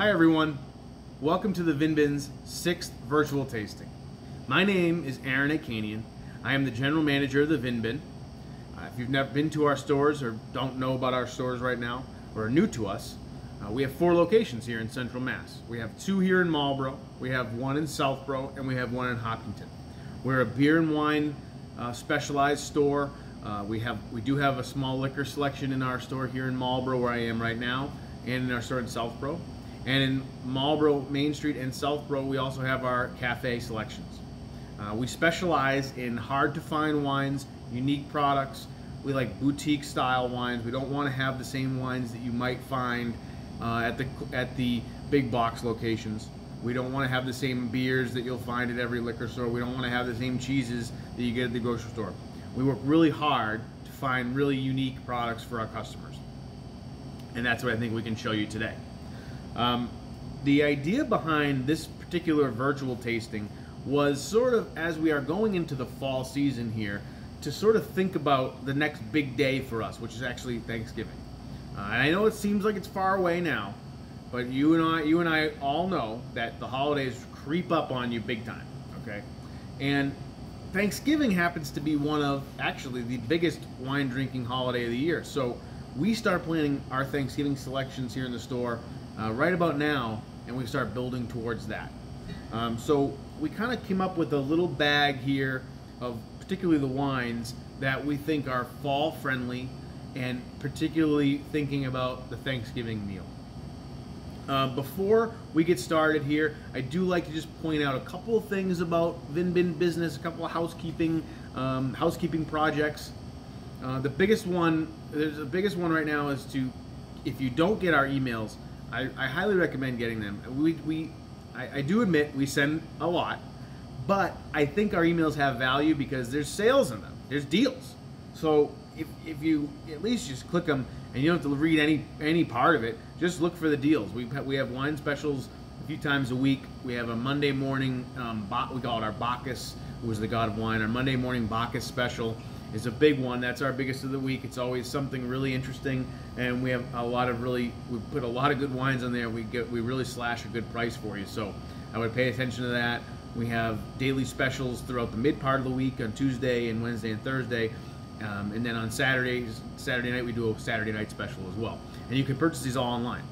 Hi everyone, welcome to the VinBin's 6th virtual tasting. My name is Aaron Akanian. I am the general manager of the VinBin. If you've never been to our stores or don't know about our stores right now or are new to us, we have 4 locations here in Central Mass. We have 2 here in Marlboro, we have 1 in Southborough, and we have 1 in Hopkinton. We're a beer and wine specialized store. We do have a small liquor selection in our store here in Marlboro, where I am right now, and in our store in Southborough. And in Marlboro, Main Street, and Southborough, we also have our cafe selections. We specialize in hard-to-find wines, unique products. We like boutique-style wines. We don't want to have the same wines that you might find at the big box locations. We don't want to have the same beers that you'll find at every liquor store. We don't want to have the same cheeses that you get at the grocery store. We work really hard to find really unique products for our customers. And that's what I think we can show you today. The idea behind this particular virtual tasting was sort of, as we are going into the fall season here, to sort of think about the next big day for us, which is actually Thanksgiving. And I know it seems like it's far away now, but you and I all know that the holidays creep up on you big time, okay? And Thanksgiving happens to be one of, actually, the biggest wine drinking holiday of the year. So we start planning our Thanksgiving selections here in the store right about now, and we start building towards that. So we kind of came up with a little bag here of particularly the wines that we think are fall friendly, and particularly thinking about the Thanksgiving meal. Before we get started here, I do like to just point out a couple of things about VinBin business, a couple of housekeeping projects. The biggest one right now is if you don't get our emails, I highly recommend getting them. I do admit we send a lot, but I think our emails have value because there's sales in them, there's deals. So if you at least just click them, and you don't have to read any part of it, just look for the deals. We have wine specials a few times a week. We have a Monday morning, we call it our Bacchus, who is the god of wine. Our Monday morning Bacchus special is a big one. That's our biggest of the week. It's always something really interesting, and we have we put a lot of good wines on there. We really slash a good price for you, so I would pay attention to that. We have daily specials throughout the mid part of the week on Tuesday and Wednesday and Thursday. And then on Saturday night, we do a Saturday night special as well. And you can purchase these all online.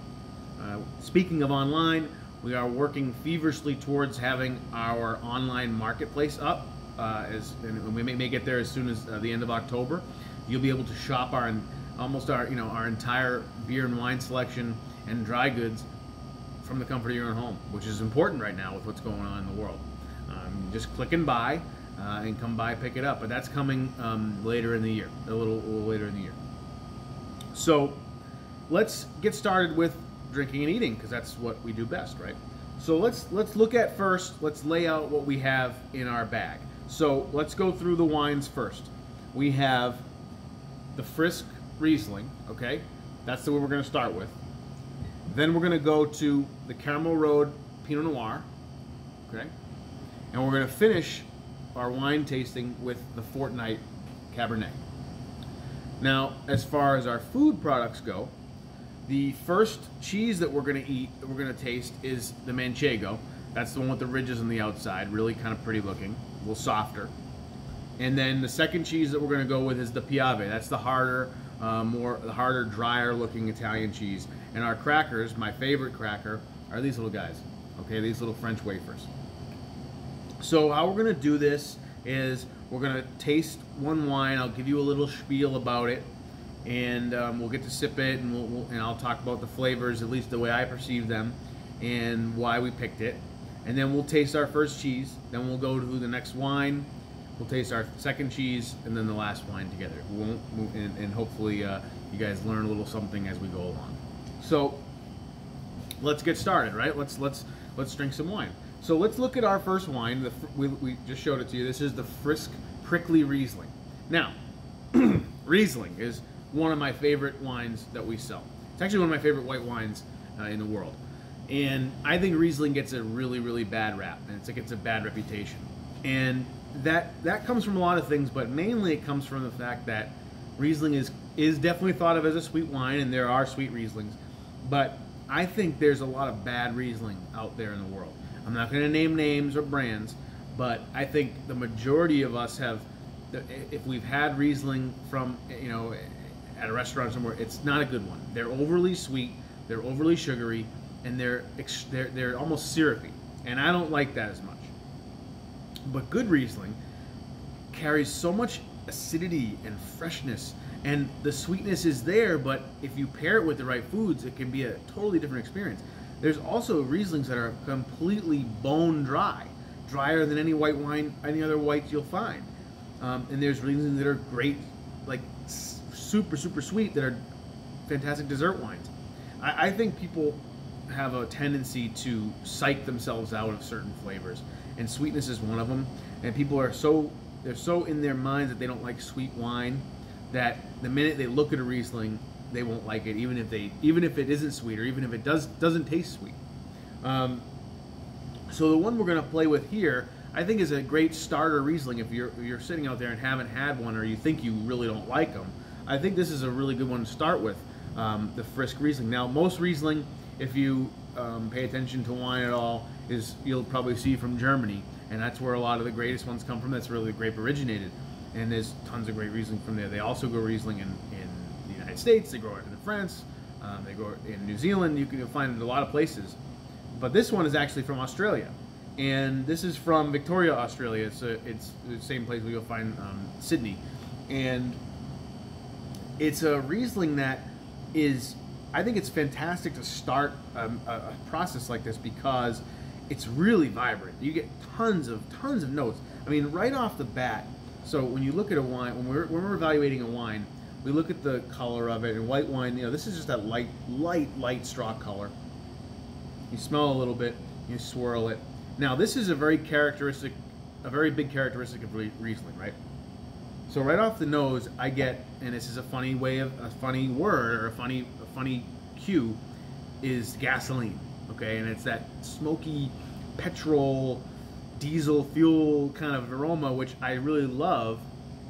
Speaking of online, we are working feverishly towards having our online marketplace up. And we may get there as soon as the end of October. You'll be able to shop our entire beer and wine selection and dry goods from the comfort of your own home, which is important right now with what's going on in the world. Just click and buy. And come by, pick it up. But that's coming later in the year, a little later in the year. So let's get started with drinking and eating, because that's what we do best, right? So let's look at first, let's lay out what we have in our bag. So let's go through the wines first. We have the Frisk Riesling, okay? That's the one we're going to start with. Then we're going to go to the Caramel Road Pinot Noir, okay? And we're going to finish our wine tasting with the Fortnight Cabernet. Now, as far as our food products go, the first cheese that we're going to taste is the Manchego. That's the one with the ridges on the outside, really kind of pretty looking, a little softer. And then the second cheese that we're going to go with is the Piave. That's the harder, drier looking Italian cheese. And our crackers, my favorite cracker, are these little guys. Okay, these little French wafers. So how we're going to do this is we're going to taste one wine. I'll give you a little spiel about it, and we'll get to sip it, and I'll talk about the flavors, at least the way I perceive them, and why we picked it. And then we'll taste our first cheese. Then we'll go to the next wine. We'll taste our second cheese, and then the last wine together. And hopefully you guys learn a little something as we go along. So let's get started, right? Let's drink some wine. So let's look at our first wine. We just showed it to you. This is the Frisk Prickly Riesling. Now, Riesling is one of my favorite wines that we sell. It's actually one of my favorite white wines in the world. And I think Riesling gets a really, really bad rap, and it gets a bad reputation. And that comes from a lot of things, but mainly it comes from the fact that Riesling is definitely thought of as a sweet wine, and there are sweet Rieslings. But I think there's a lot of bad Riesling out there in the world. I'm not going to name names or brands, but I think the majority of us have, if we've had Riesling from, at a restaurant somewhere, it's not a good one. They're overly sweet, they're overly sugary, and they're almost syrupy, and I don't like that as much. But good Riesling carries so much acidity and freshness, and the sweetness is there, but if you pair it with the right foods, it can be a totally different experience. There's also Rieslings that are completely bone dry, drier than any white wine, any other whites you'll find. And there's Rieslings that are great, like super, super sweet, that are fantastic dessert wines. I think people have a tendency to psych themselves out of certain flavors, and sweetness is one of them. And people are so in their minds that they don't like sweet wine, that the minute they look at a Riesling, they won't like it, even if it isn't sweet, or even if it doesn't taste sweet. So the one we're going to play with here, I think, is a great starter Riesling. If you're sitting out there and haven't had one, or you think you really don't like them, I think this is a really good one to start with. The Frisk Riesling. Now, most Riesling, if you pay attention to wine at all, you'll probably see from Germany, and that's where a lot of the greatest ones come from. That's where the grape originated, and there's tons of great Riesling from there. They also grow Riesling in the United States. They grow it in France. They grow it in New Zealand. You can find it in a lot of places. But this one is actually from Australia, and this is from Victoria, Australia. It's the same place where you'll find Sydney, and it's a Riesling that is, I think it's fantastic to start a process like this, because it's really vibrant. You get tons of notes. I mean, right off the bat. So when you look at a wine, when we're evaluating a wine, we look at the color of it. And white wine, this is just that light straw color. You smell a little bit, you swirl it. Now, this is a very big characteristic of Riesling, right? So right off the nose, I get, and this is a funny word, or a funny cue, is gasoline. Okay, and it's that smoky petrol, diesel fuel kind of aroma, which I really love,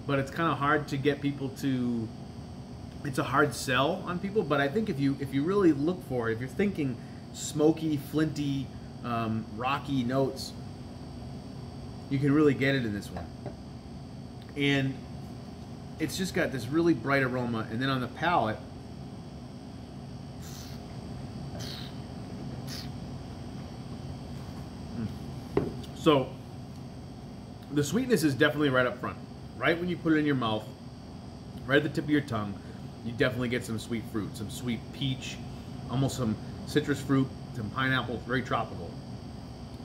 but it's kind of hard to get people to. It's a hard sell on people, but I think if you really look for it, if you're thinking smoky, flinty, rocky notes, you can really get it in this one. And it's just got this really bright aroma, and then on the palate, so the sweetness is definitely right up front. Right when you put it in your mouth, right at the tip of your tongue, you definitely get some sweet fruit, some sweet peach, almost some citrus fruit, some pineapple, very tropical.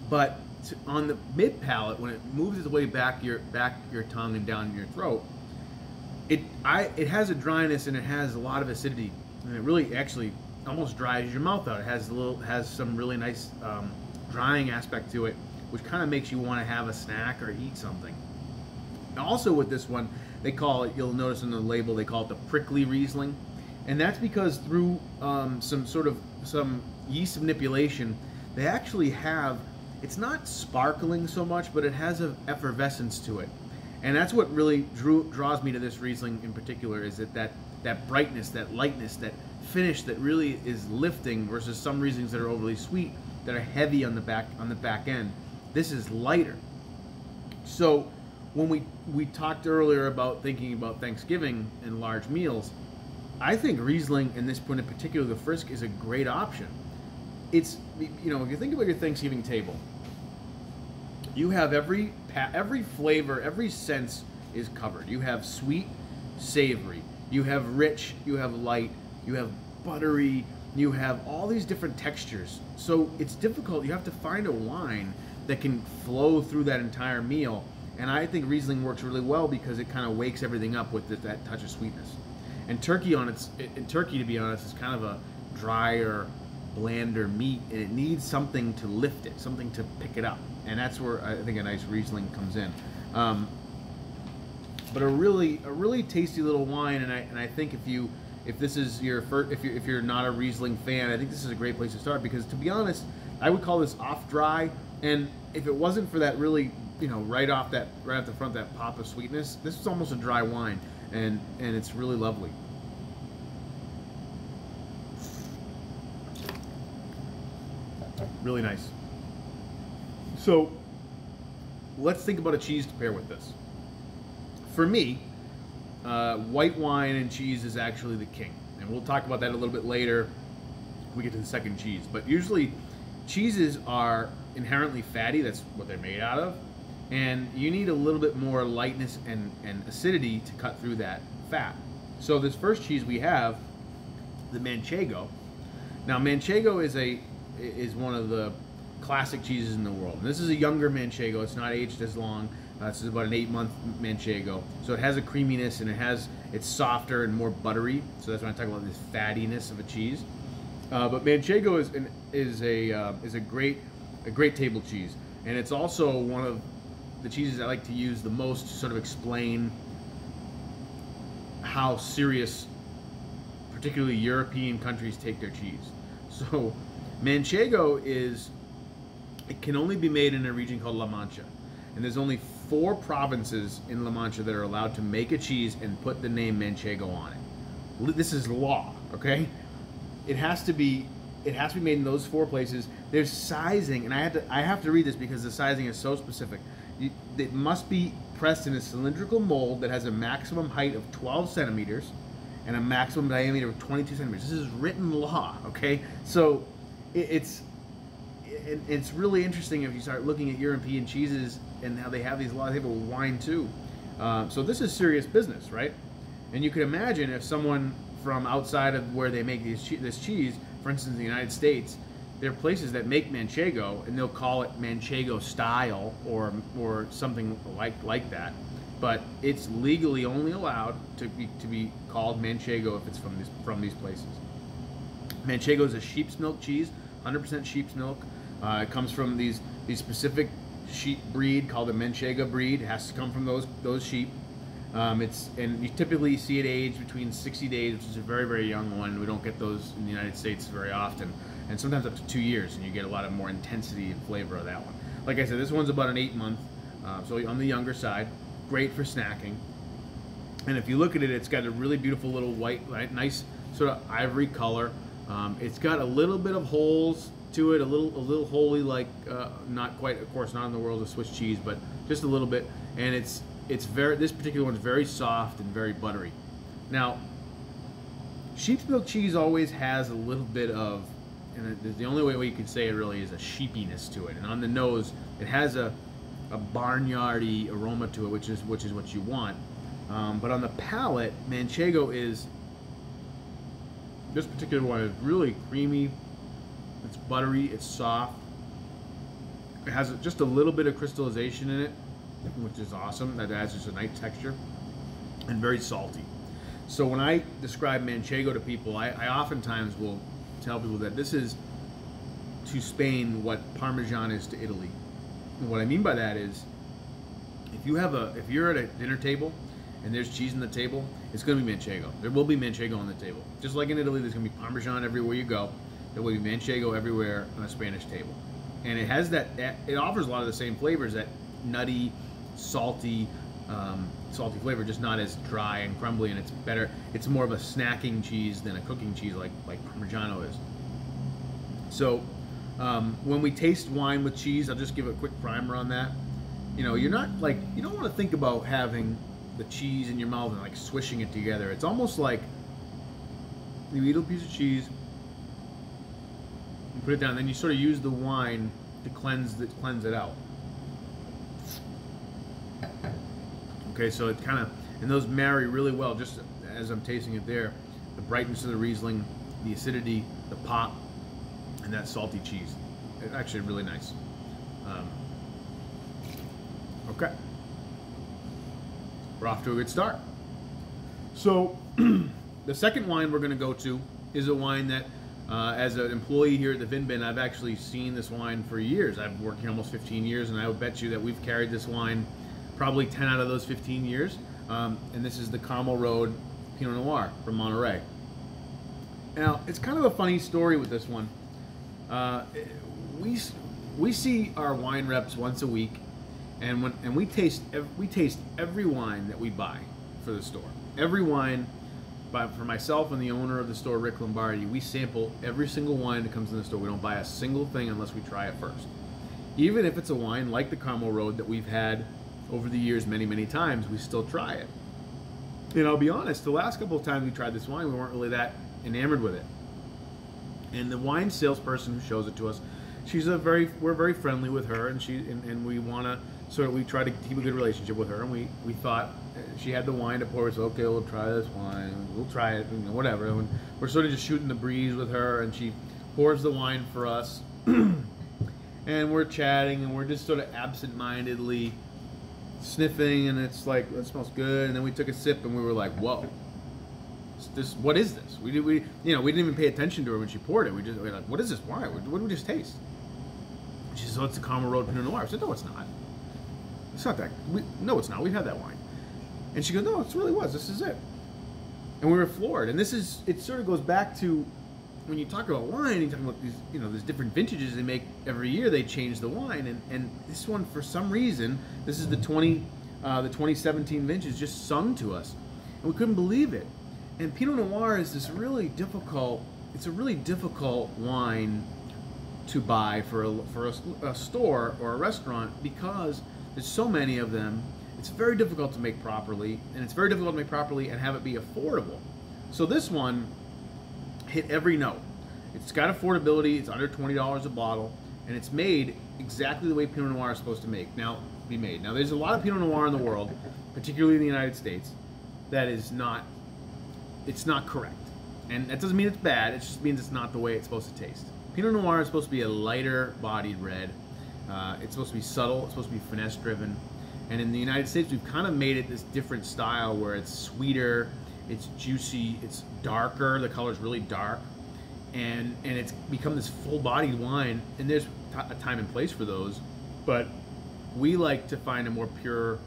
But on the mid palate, when it moves its way back your tongue and down your throat, it has a dryness, and it has a lot of acidity, and it really actually almost dries your mouth out. It has some really nice drying aspect to it, which kind of makes you want to have a snack or eat something. And also with this one, they call it, you'll notice in the label, they call it the prickly Riesling, and that's because through some yeast manipulation, they actually have, it's not sparkling so much, but it has an effervescence to it. And that's what really draws me to this Riesling in particular, is that brightness, that lightness, that finish that really is lifting, versus some Rieslings that are overly sweet, that are heavy on the back end. This is lighter. So when we talked earlier about thinking about Thanksgiving and large meals, I think Riesling, in this point in particular, the Frisk, is a great option. It's, if you think about your Thanksgiving table, you have every flavor, every sense is covered. You have sweet, savory, you have rich, you have light, you have buttery, you have all these different textures. So it's difficult. You have to find a wine that can flow through that entire meal. And I think Riesling works really well because it kind of wakes everything up with that touch of sweetness. And turkey, to be honest, is kind of a drier, blander meat, and it needs something to lift it, something to pick it up. And that's where I think a nice Riesling comes in. But a really tasty little wine, and I think if this is your first, if you're not a Riesling fan, I think this is a great place to start, because to be honest, I would call this off dry. And if it wasn't for that really, right off the front, that pop of sweetness, this is almost a dry wine, and it's really lovely. Really nice. So let's think about a cheese to pair with this. For me, white wine and cheese is actually the king. And we'll talk about that a little bit later when we get to the second cheese. But usually cheeses are inherently fatty. That's what they're made out of. And you need a little bit more lightness and acidity to cut through that fat. So this first cheese we have, the Manchego. Now Manchego is one of the classic cheeses in the world. And this is a younger Manchego. It's not aged as long. This is about an 8-month Manchego. So it has a creaminess and it's softer and more buttery. So that's when I talk about this fattiness of a cheese. But Manchego is a great table cheese, and it's also one of the cheeses I like to use the most to sort of explain how serious particularly European countries take their cheese. So Manchego it can only be made in a region called La Mancha, and there's only 4 provinces in La Mancha that are allowed to make a cheese and put the name Manchego on it. This is law, okay? It has to be made in those 4 places. There's sizing, and I have to read this because the sizing is so specific. It must be pressed in a cylindrical mold that has a maximum height of 12 centimeters and a maximum diameter of 22 centimeters. This is written law, okay? So it's really interesting if you start looking at European cheeses and how they have these laws. They have a wine too. So this is serious business, right? And you could imagine if someone from outside of where they make this cheese, for instance, in the United States, there are places that make Manchego, and they'll call it Manchego style or something like that. But it's legally only allowed to be called Manchego if it's from these places. Manchego is a sheep's milk cheese, 100% sheep's milk. It comes from these specific sheep breed called the Manchego breed. It has to come from those sheep. And you typically see it age between 60 days, which is a very, very young one. We don't get those in the United States very often, and sometimes up to 2 years, and you get a lot of more intensity and flavor of that one. Like I said, this one's about an 8-month, so on the younger side. Great for snacking. And if you look at it, it's got a really beautiful little white, nice sort of ivory color. It's got a little bit of holes to it, a little holy, like not quite, of course, not in the world of Swiss cheese, but just a little bit. And this particular one is very soft and very buttery. Now, sheep's milk cheese always has a little bit of, and the only way you could say it really is a sheepiness to it. And on the nose, it has a barnyardy aroma to it, which is what you want. But on the palate, Manchego is, this particular one is really creamy. It's buttery. It's soft. It has just a little bit of crystallization in it, which is awesome. That adds just a nice texture, and very salty. So when I describe Manchego to people, I oftentimes will tell people that this is to Spain what Parmesan is to Italy. And what I mean by that is, if you're at a dinner table and there's cheese on the table, it's going to be Manchego. There will be Manchego on the table. Just like in Italy, there's going to be Parmesan everywhere you go. There will be Manchego everywhere on a Spanish table. And it has it offers a lot of the same flavors, that nutty, salty flavor, just not as dry and crumbly, and it's better. It's more of a snacking cheese than a cooking cheese like Parmigiano is. So when we taste wine with cheese, I'll just give a quick primer on that. You know, you don't want to think about having the cheese in your mouth and like swishing it together. It's almost like you eat a piece of cheese, you put it down, then you sort of use the wine to cleanse it out. Okay, so it kind of, and those marry really well, just as I'm tasting it there. The brightness of the Riesling, the acidity, the pop, and that salty cheese. It's actually really nice. Okay. We're off to a good start. So, the second wine we're going to go to is a wine that, as an employee here at the Vin Bin, I've actually seen this wine for years. I've worked here almost 15 years, and I would bet you that we've carried this wine probably 10 out of those 15 years. And this is the Carmel Road Pinot Noir from Monterey. Now, it's kind of a funny story with this one. We see our wine reps once a week, and we taste every wine that we buy for the store. Every wine, for myself and the owner of the store, Rick Lombardi, we sample every single wine that comes in the store. We don't buy a single thing unless we try it first. Even if it's a wine like the Carmel Road that we've had over the years many, many times, we still try it. And I'll be honest, the last couple of times we tried this wine, we weren't really that enamored with it. And the wine salesperson who shows it to us, we're very friendly with her, and we want to we try to keep a good relationship with her. And we thought she had the wine to pour. So okay, we'll try this wine. We'll try it, whatever. And we're sort of just shooting the breeze with her, and she pours the wine for us, and we're chatting, and we're just sort of absent-mindedly sniffing, and it's like, it smells good. And then we took a sip, and we were like, whoa. What is this? We didn't even pay attention to her when she poured it. We were like, what is this wine? What did we just taste? She says, oh, it's the Carmel Road Pinot Noir. I said, no, it's not. It's not that. No, it's not. We've had that wine. And she goes, no, it really was. This is it. And we were floored. And it sort of goes back to when you talk about wine, you talk about these, there's different vintages they make every year. They change the wine, and this one, for some reason, this is the 2017 vintage, just sung to us, and we couldn't believe it. And Pinot Noir is this really difficult. It's a really difficult wine to buy for a store or a restaurant because there's so many of them. It's very difficult to make properly, and it's very difficult to make properly and have it be affordable. So this one hit every note. It's got affordability. It's under $20 a bottle, and it's made exactly the way Pinot Noir is supposed to be made. Now, there's a lot of Pinot Noir in the world, particularly in the United States, that is not. It's not correct, and that doesn't mean it's bad. It just means it's not the way it's supposed to taste. Pinot Noir is supposed to be a lighter-bodied red. It's supposed to be subtle. It's supposed to be finesse-driven. And in the United States, we've kind of made it this different style where it's sweeter, it's juicy, it's darker. The color's really dark, and it's become this full-bodied wine. And there's a time and place for those, but we like to find a more pure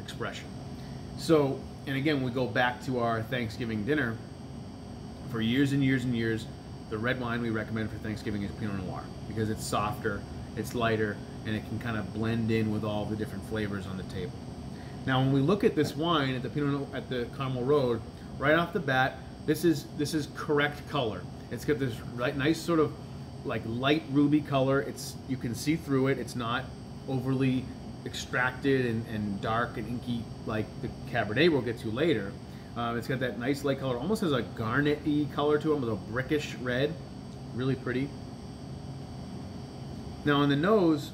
expression. So, and again, we go back to our Thanksgiving dinner. For years and years and years, the red wine we recommend for Thanksgiving is Pinot Noir because it's softer, it's lighter, and it can kind of blend in with all the different flavors on the table. Now, when we look at this wine at the Carmel Road, right off the bat, this is correct color. It's got this nice sort of like light ruby color. You can see through it. It's not overly extracted and dark and inky like the Cabernet we'll get to later. It's got that nice light color, almost has a garnet-y color to it with a brickish red. Really pretty. Now on the nose,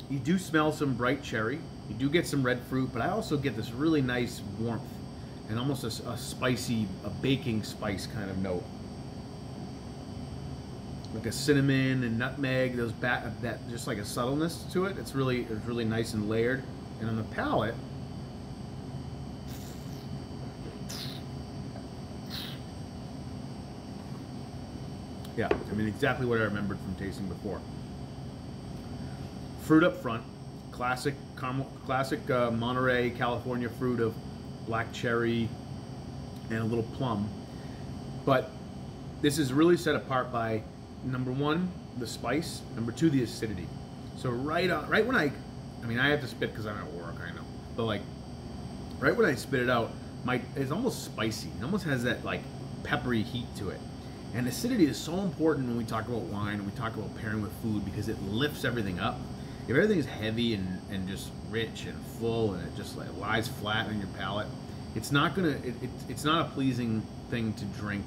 you do smell some bright cherry. You do get some red fruit, but I also get this really nice warmth and almost a spicy, a baking spice kind of note. Like a cinnamon and nutmeg, that just like a subtleness to it. It's really nice and layered. And on the palate, yeah, I mean exactly what I remembered from tasting before. Fruit up front, classic Monterey, California fruit of black cherry and a little plum. But this is really set apart by number one, the spice. Number two, the acidity. So right when I have to spit because I'm at work, I know. But like, right when I spit it out, it's almost spicy. It almost has that like peppery heat to it. And acidity is so important when we talk about wine and we talk about pairing with food because it lifts everything up. If everything is heavy and just rich and full and it just like lies flat on your palate, it's not a pleasing thing to drink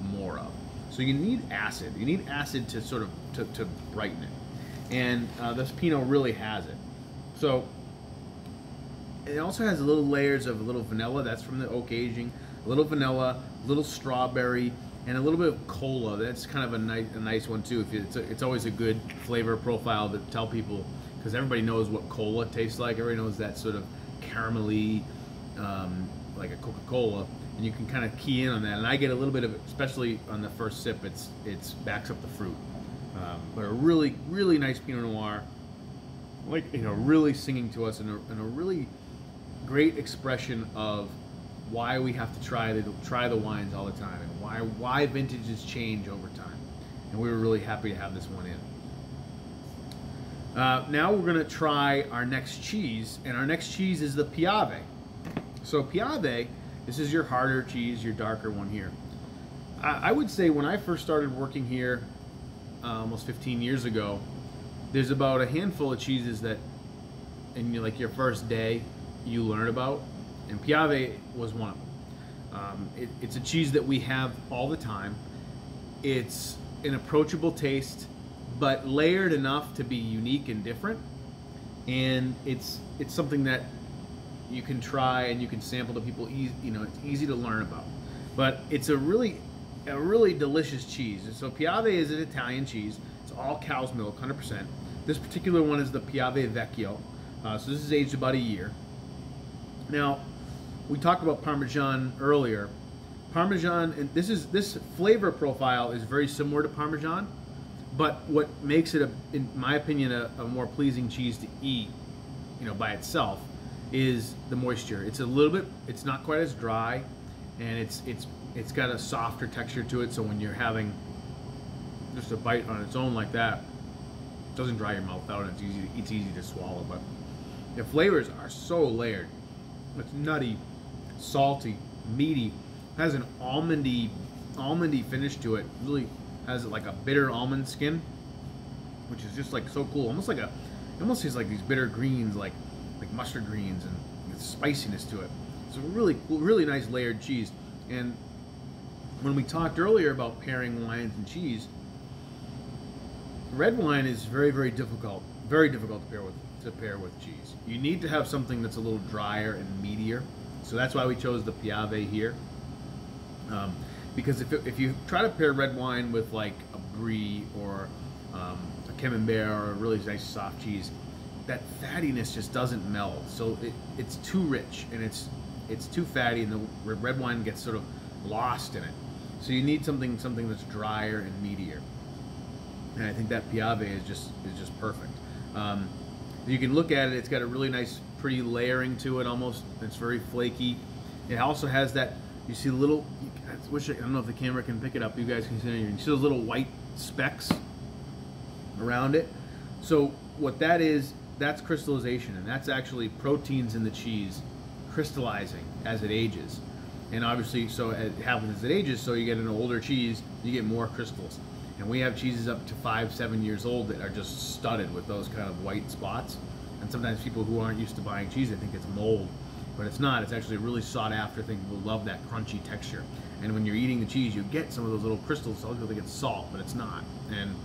more of. So you need acid. You need acid to sort of to brighten it. And this Pinot really has it. So it also has little layers of a little vanilla. That's from the oak aging. A little vanilla, a little strawberry, and a little bit of cola. That's kind of a nice one too. It's always a good flavor profile to tell people because everybody knows what cola tastes like. Everybody knows that sort of caramelly, like a Coca-Cola, and you can kind of key in on that. And I get a little bit of it, especially on the first sip. It's backs up the fruit, but a really nice Pinot Noir, like really singing to us in a really great expression of why we have to try the wines all the time and why vintages change over time. And we were really happy to have this one in. Now we're going to try our next cheese, and our next cheese is the Piave. So Piave This is your harder cheese, your darker one here. I would say when I first started working here almost 15 years ago, there's about a handful of cheeses that in like your first day you learn about, and Piave was one of them. It's a cheese that we have all the time. It's an approachable taste, but layered enough to be unique and different, and it's something that you can try and you can sample to people. It's easy to learn about, but it's a really delicious cheese. So Piave is an Italian cheese. It's all cow's milk, 100%. This particular one is the Piave Vecchio. So this is aged about a year. Now, we talked about Parmesan earlier. Parmesan, and this flavor profile is very similar to Parmesan, but what makes it, in my opinion, a more pleasing cheese to eat, by itself, is the moisture. It's a little bit, it's not quite as dry, and it's got a softer texture to it. So when you're having just a bite on its own like that, it doesn't dry your mouth out, and it's easy to swallow. But the flavors are so layered. It's nutty, salty, meaty. Has an almondy finish to it. Really has like a bitter almond skin, which is just like so cool. It almost tastes like these bitter greens, like mustard greens, and the spiciness to it. It's a really cool, really nice layered cheese. And when we talked earlier about pairing wines and cheese, red wine is very, very difficult to pair with cheese. You need to have something that's a little drier and meatier. So that's why we chose the Piave here. Because if you try to pair red wine with like a brie or a camembert or a really nice soft cheese, that fattiness just doesn't meld. So it's too rich and it's too fatty, and the red wine gets sort of lost in it. So you need something that's drier and meatier. And I think that Piave is just perfect. You can look at it; it's got a really nice, pretty layering to it. Almost, it's very flaky. It also has that. You see little. I don't know if the camera can pick it up. You guys can see it. You see those little white specks around it. So what that is, that's crystallization, and that's actually proteins in the cheese crystallizing as it ages. And obviously, so it happens as it ages. So you get an older cheese, you get more crystals. And we have cheeses up to 5-7 years old that are just studded with those kind of white spots. And sometimes people who aren't used to buying cheese, they think it's mold, but it's not. It's actually a really sought after thing. People love that crunchy texture. And when you're eating the cheese, you get some of those little crystals. Some people think it's salt, but it's not. And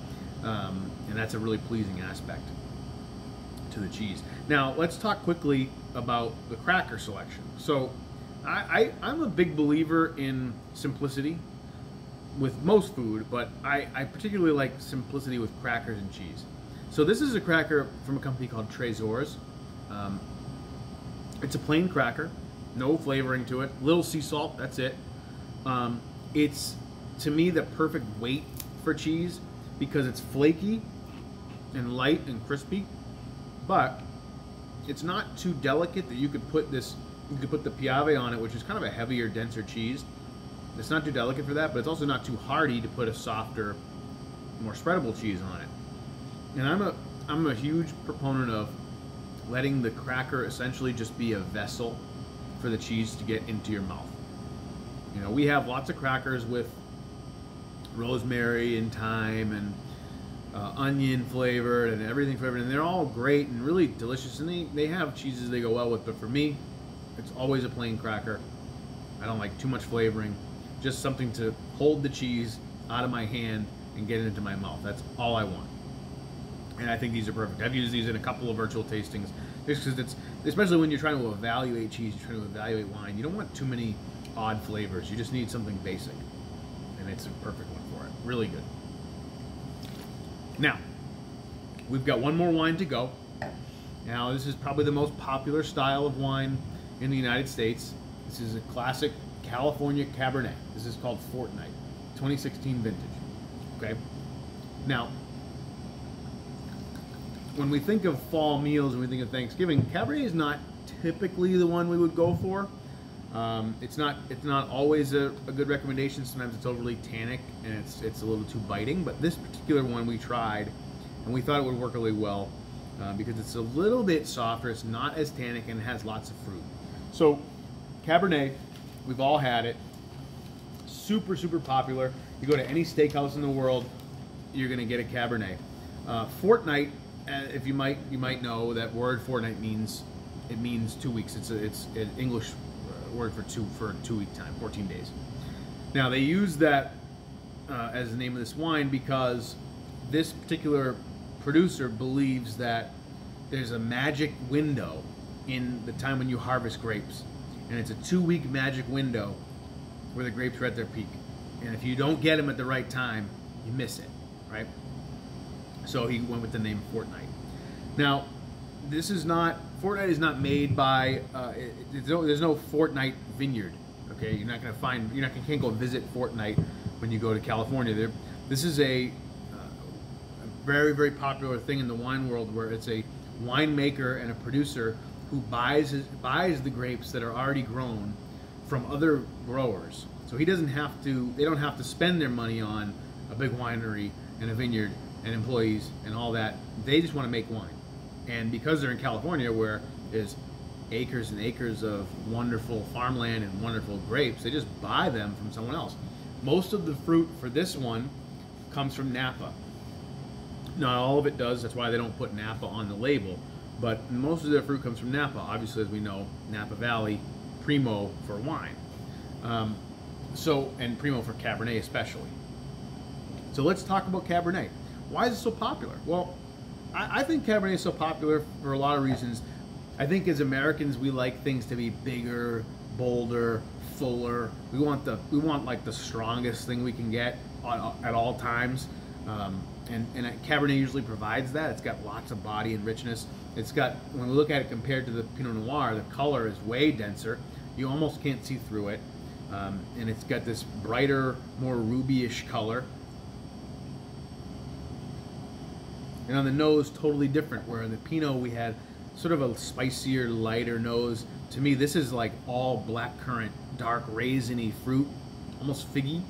that's a really pleasing aspect to the cheese. Now let's talk quickly about the cracker selection. So I'm a big believer in simplicity with most food, but I particularly like simplicity with crackers and cheese. So this is a cracker from a company called Trésors. It's a plain cracker, no flavoring to it, little sea salt, that's it. It's, to me, the perfect weight for cheese because it's flaky and light and crispy, but it's not too delicate that you could put the Piave on it, which is kind of a heavier, denser cheese. It's not too delicate for that, but it's also not too hardy to put a softer, more spreadable cheese on it. And I'm a huge proponent of letting the cracker essentially just be a vessel for the cheese to get into your mouth. We have lots of crackers with rosemary and thyme and onion flavored and everything flavored, and they're all great and really delicious, and they have cheeses they go well with, but for me, it's always a plain cracker. I don't like too much flavoring. Just something to hold the cheese out of my hand and get it into my mouth. That's all I want. And I think these are perfect. I've used these in a couple of virtual tastings. Just because it's, especially when you're trying to evaluate cheese, you're trying to evaluate wine, you don't want too many odd flavors. You just need something basic. And it's a perfect one for it. Really good. Now, we've got one more wine to go. Now, this is probably the most popular style of wine in the United States. This is a classic California Cabernet. This is called Fortnight, 2016 vintage. Okay. Now, when we think of fall meals and we think of Thanksgiving, Cabernet is not typically the one we would go for. It's not always a good recommendation. Sometimes it's overly tannic and it's a little too biting. But this particular one we tried, and we thought it would work really well because it's a little bit softer. It's not as tannic and it has lots of fruit. So, Cabernet We've all had it. Super, super popular. You go to any steakhouse in the world, you're going to get a Cabernet. Fortnight, if you might know that word fortnight means 2 weeks. It's an English word for 2 week time, 14 days. Now they use that as the name of this wine because this particular producer believes that there's a magic window in the time when you harvest grapes, and it's a 2 week magic window where the grapes are at their peak, and if you don't get them at the right time, you miss it, right? So he went with the name Fortnight. Now, Fortnight is not made by. There's no Fortnight vineyard. Okay, you can't go visit Fortnight when you go to California. This is a very, very popular thing in the wine world, where it's a winemaker and a producer who buys the grapes that are already grown from other growers. So he doesn't have to. They don't have to spend their money on a big winery and a vineyard and employees and all that. They just want to make wine. And because they're in California, where there's acres and acres of wonderful farmland and wonderful grapes, they just buy them from someone else. Most of the fruit for this one comes from Napa. Not all of it does. That's why they don't put Napa on the label. But most of their fruit comes from Napa. Obviously, as we know, Napa Valley, primo for wine. And primo for Cabernet especially. So let's talk about Cabernet. Why is it so popular? Well, I think Cabernet is so popular for a lot of reasons. I think as Americans, we like things to be bigger, bolder, fuller. We want like the strongest thing we can get at all times. And Cabernet usually provides that. It's got lots of body and richness. It's got, when we look at it compared to the Pinot Noir, the color is way denser. You almost can't see through it. And it's got this brighter, more rubyish color. And on the nose, totally different. Where in the Pinot we had sort of a spicier, lighter nose. To me, this is like all blackcurrant, dark raisiny fruit, almost figgy.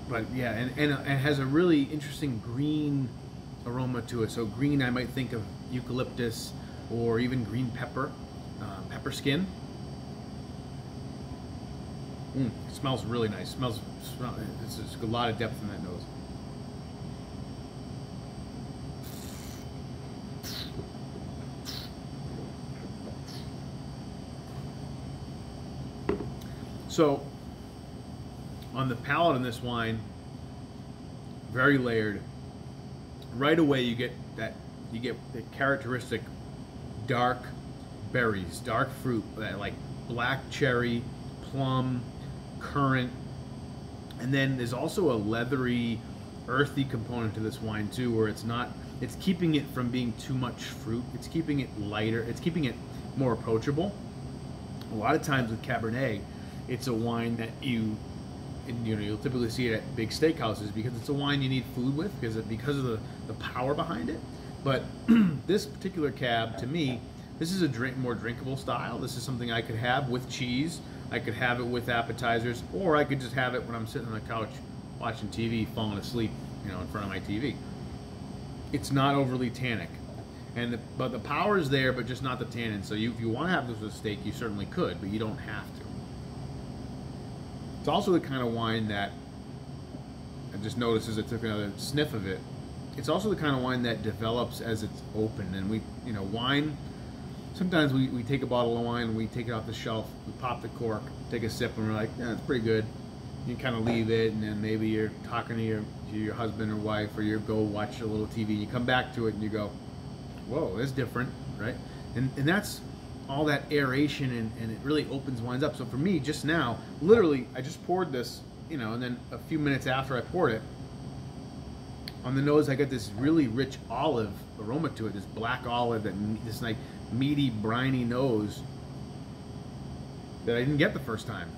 But yeah, and it has a really interesting green aroma to it. So green, I might think of eucalyptus or even green pepper, pepper skin. It smells really nice. There's a lot of depth in that nose. So, on the palate in this wine, very layered. Right away, you get the characteristic dark berries, dark fruit, like black cherry, plum, currant, and then there's also a leathery, earthy component to this wine too, where it's keeping it from being too much fruit. It's keeping it lighter. It's keeping it more approachable. A lot of times with Cabernet, it's a wine that you'll typically see it at big steakhouses because it's a wine you need food with because of the power behind it. But this particular cab, to me, this is a more drinkable style. This is something I could have with cheese. I could have it with appetizers, or I could just have it when I'm sitting on the couch watching TV, falling asleep, in front of my TV. It's not overly tannic, but the power is there, but just not the tannin. So if you want to have this with steak, you certainly could, but you don't have to. It's also the kind of wine that I just noticed as I took another sniff of it. It's also the kind of wine that develops as it's opened, and wine. Sometimes we take a bottle of wine, we take it off the shelf, we pop the cork, take a sip, and we're like, yeah, it's pretty good. You kind of leave it, and then maybe you're talking to your husband or wife, or you go watch a little TV. You come back to it, and you go, whoa, that's different, right? And that's all that aeration, and it really opens wines up. So for me, just now, literally, I just poured this, and then a few minutes after I poured it, on the nose, I got this really rich olive aroma to it, this black olive, this like meaty, briny nose that I didn't get the first time.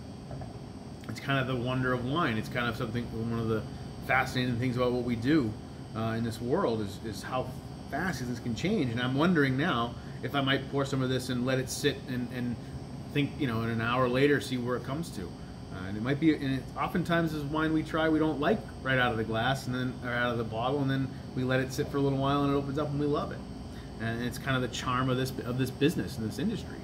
It's kind of the wonder of wine. It's kind of one of the fascinating things about what we do in this world is how fast this can change. And I'm wondering now if I might pour some of this and let it sit and think, in an hour later, see where it comes to. And it might be, and oftentimes this wine we try we don't like right out of the glass or out of the bottle, and then we let it sit for a little while and it opens up and we love it. And it's kind of the charm of this business and this industry.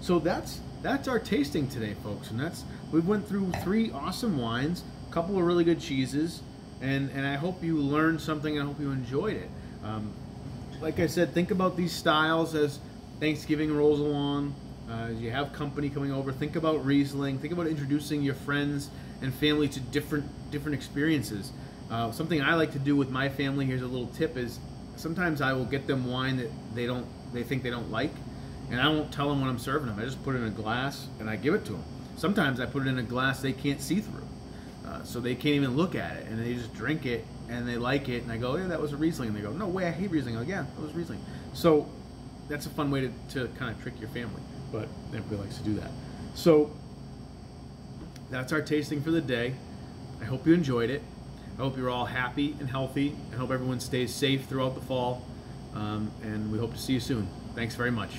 So that's our tasting today, folks, and we went through 3 awesome wines, a couple of really good cheeses, and I hope you learned something, and I hope you enjoyed it. Like I said, think about these styles as Thanksgiving rolls along. As you have company coming over, think about Riesling. Think about introducing your friends and family to different experiences. Something I like to do with my family, here's a little tip, is sometimes I will get them wine that they think they don't like, and I won't tell them when I'm serving them. I just put it in a glass and I give it to them. Sometimes I put it in a glass they can't see through, so they can't even look at it, and they just drink it and they like it, and I go, yeah, that was a Riesling, and they go, no way, I hate Riesling. I go, yeah, that was Riesling. So that's a fun way to kind of trick your family, but everybody likes to do that. So that's our tasting for the day. I hope you enjoyed it. I hope you're all happy and healthy. I hope everyone stays safe throughout the fall, and we hope to see you soon. Thanks very much.